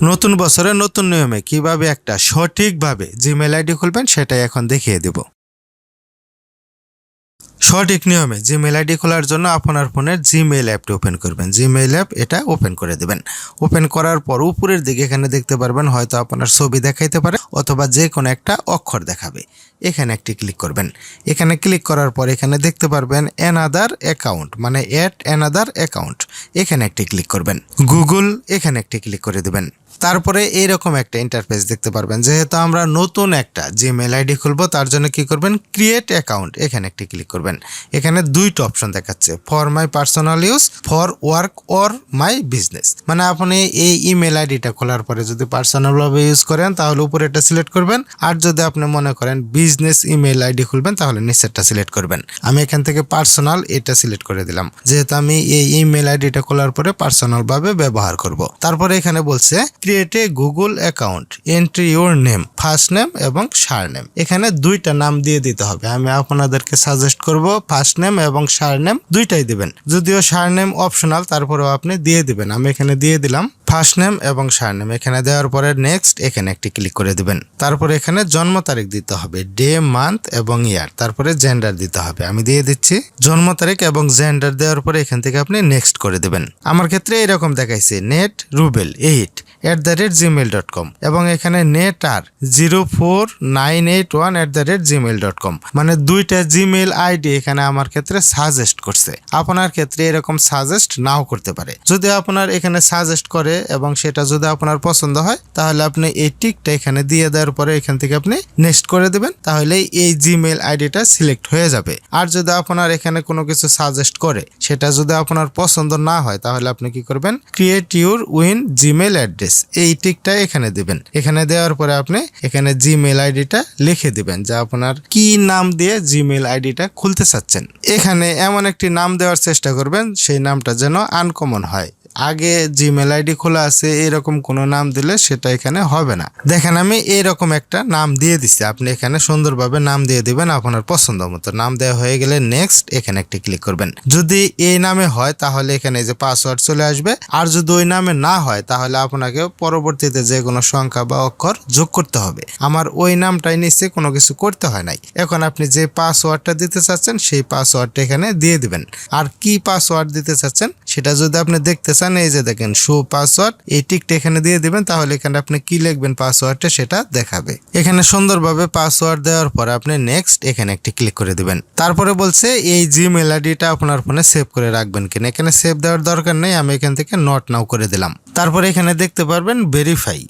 নতুন বছরে নতুন নিয়মে কিভাবে একটা সঠিকভাবে জিমেল আইডি খুলবেন সেটাই এখন দেখিয়ে দেব। সঠিক নিয়মে জিমেল আইডি খোলার জন্য আপনার ফোনের জিমেইল অ্যাপটি ওপেন করবেন। জিমেইল অ্যাপ এটা ওপেন করে দেবেন। ওপেন করার পর উপরের দিকে এখানে দেখতে পারবেন হয়তো আপনার ছবি দেখাইতে পারে অথবা যে কোনো একটা অক্ষর দেখাবে। এখানে একটি ক্লিক করবেন। এখানে ক্লিক করার পর এখানে দেখতে পারবেন অ্যানাদার অ্যাকাউন্ট মানে অ্যাড অ্যানাদার অ্যাকাউন্ট, এখানে একটি ক্লিক করবেন। গুগল এখানে একটি ক্লিক করে দেবেন। তারপরে এইরকম একটা ইন্টারফেস দেখতে পারবেন। যেহেতু আমরা নতুন একটা জিমেইল আইডি খুলবো তার জন্য কি করবেন, ক্রিয়েট অ্যাকাউন্ট এখানে একটি ক্লিক করবেন। এখানে দুইটা অপশন দেখাচ্ছে, for my personal use, for work or my business. মানে আপনি এই ইমেল আইডিটা খোলার পরে যদি পার্সোনালভাবে ইউজ করেন তাহলে উপরে এটা সিলেক্ট করবেন, আর যদি আপনি মনে করেন বিজনেস ইমেল আইডি খুলবেন তাহলে নিচেরটা সিলেক্ট করবেন। আমি এখান থেকে পার্সোনাল এটা সিলেক্ট করে দিলাম, যেহেতু আমি এই ইমেল আইডিটা খোলার পরে পার্সোনালভাবে ব্যবহার করব। তারপরে এখানে বলছে create a Google account, entry your name, first name এবং সারনেম। এখানে দুইটা নাম দিয়ে দিতে হবে। আমি আপনাদেরকে সাজেস্ট করব ফার্স্ট নেম এবং সারনেম দুইটাই দিবেন, যদিও সারনেম অপশনাল তারপরেও আপনি দিয়ে দিবেন। আমি এখানে দিয়ে দিলাম ফার্স্ট নেম এবং সারনেম। এখানে দেওয়ার পরে নেক্সট এখানে একটি ক্লিক করে দিবেন। তারপরে এখানে জন্ম তারিখ দিতে হবে, ডে, মান্থ এবং ইয়ার। তারপরে জেন্ডার দিতে হবে, আমি দিয়ে দিচ্ছি। জন্ম তারিখ এবং জেন্ডার দেওয়ার পরে এখান থেকে আপনি নেক্সট করে দেবেন। আমার ক্ষেত্রে এরকম দেখাইছে নেট রুবেল 8@gmail.com এবং এখানে নেট আর 04981@gmail.com, মানে দুইটা জিমেইল আইডি এখানে আমার ক্ষেত্রে সাজেস্ট করছে। আপনার ক্ষেত্রে এরকম সাজেস্ট নাও করতে পারে। যদি আপনার এখানে সাজেস্ট করে এবং সেটা যদি আপনার পছন্দ হয় তাহলে আপনি এই টিকটা এখানে দিয়ে দেওয়ার পরে এখান থেকে আপনি নেক্সট করে দেবেন, তাহলে এই জিমেইল আইডিটা সিলেক্ট হয়ে যাবে। আর যদি আপনার এখানে কোনো কিছু সাজেস্ট করে সেটা যদি আপনার পছন্দ না হয় তাহলে আপনি কি করবেন, create your win Gmail address, এই টিকটা এখানে দিবেন। এখানে দেওয়ার পরে আপনি এখানে জিমেইল আইডিটা লিখে দিবেন যে আপনার কি নাম দিয়ে জিমেইল আইডিটা খুলতে চাচ্ছেন। এখানে এমন একটি নাম দেওয়ার চেষ্টা করবেন সেই নামটা যেন আনকমন হয়। আগে জিমেইল আইডি খোলা আছে এরকম কোনো নাম দিলে সেটা এখানে হবে না। দেখেন আমি এরকম একটা নাম দিয়ে দিচ্ছি, আপনি এখানে সুন্দরভাবে নাম দিয়ে দিবেন আপনার পছন্দ মতো। নাম দেওয়া হয়ে গেলে নেক্সট এখানে একটি ক্লিক করবেন। যদি এই নামে হয় তাহলে এখানে যে পাসওয়ার্ড চলে আসবে, আর যদি ওই নামে না হয় তাহলে আপনাকে পরবর্তীতে যে কোনো সংখ্যা বা অক্ষর যোগ করতে হবে। আমার ওই নামটাই নিচে কোনো কিছু করতে হয় নাই। এখন আপনি যে পাসওয়ার্ডটা দিতে চাচ্ছেন সেই পাসওয়ার্ডটা এখানে দিয়ে দিবেন। আর কি পাসওয়ার্ড দিতে চাচ্ছেন সেটা যদি আপনি দেখতে চান, এই যে দেখেন শো পাসওয়ার্ড, এই টিকটা এখানে দিয়ে দিবেন। তাহলে এখানে আপনি কি লিখবেন পাসওয়ার্ডটা সেটা দেখাবে। এখানে সুন্দরভাবে পাসওয়ার্ড দেওয়ার পরে আপনি নেক্সট এখানে একটি ক্লিক করে দিবেন। তারপরে বলছে এই জিমেইল আইডিটা আপনার ফোনে সেভ করে রাখবেন কিনা। এখানে সেভ দেওয়ার দরকার নেই, আমি এখান থেকে নট নাও করে দিলাম। তারপরে এখানে দেখতে পারবেন ভেরিফাই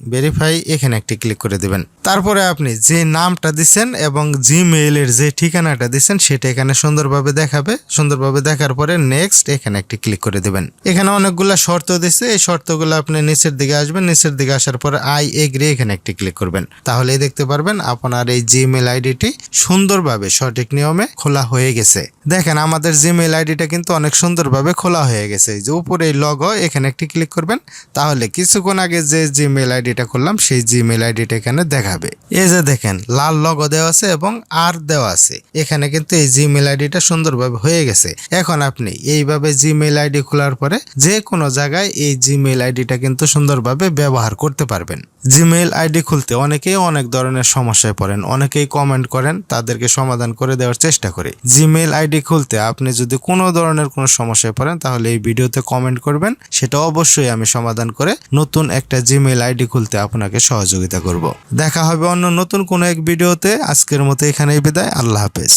এখানে একটি ক্লিক করে দিবেন। তারপরে আপনি যে নামটা দিচ্ছেন এবং জিমেইলের যে ঠিকানাটা দিচ্ছেন সেটা এখানে সুন্দরভাবে দেখাবে। সুন্দরভাবে দেখার পরে নেক্সট এখানে একটি ক্লিক করে দিবেন। এখানে অনেকগুলা শর্ত দিচ্ছে, এই শর্তগুলো আপনি নিচের দিকে আসবেন। নিচের দিকে আসার পরে আই এগ্রি এখানে একটি ক্লিক করবেন। তাহলেই দেখতে পারবেন আপনার এই জিমেইল আইডিটি সুন্দরভাবে সঠিক নিয়মে খোলা হয়ে গেছে। দেখেন আমাদের জিমেইল আইডিটা কিন্তু অনেক সুন্দরভাবে খোলা হয়ে গেছে। এই যে উপরে এই লগো এখানে একটি ক্লিক করবেন, তাহলে কিছুক্ষণ আগে যে জিমেইল আইডিটা করলাম সেই জিমেইল আইডিটা এখানে দেখাবে। এই যে দেখেন লাল লগো দেওয়া আছে এবং আর দেওয়া আছে, এখানে কিন্তু এই জিমেইল আইডিটা সুন্দরভাবে হয়ে গেছে। এখন আপনি এইভাবে জিমেইল আইডি খোলার পরে যে কোনো জায়গায় এই জিমেইল আইডিটা কিন্তু সুন্দরভাবে ব্যবহার করতে পারবেন। জিমেইল আইডি খুলতে অনেকেই অনেক ধরনের সমস্যায় পড়েন, অনেকেই কমেন্ট করেন, তাদেরকে সমাধান করে দেওয়ার চেষ্টা করি। জিমেইল আইডি খুলতে আপনি যদি কোনো ধরনের কোনো সমস্যায় পড়েন তাহলে এই ভিডিওতে কমেন্ট করবেন, সেটা অবশ্যই আমি সমাধান করে নতুন একটা জিমেইল আইডি খুলতে আপনাকে সহযোগিতা করব। দেখা হবে অন্য নতুন কোনো এক ভিডিওতে। আজকের মতো এখানেই বিদায়, আল্লাহ হাফেজ।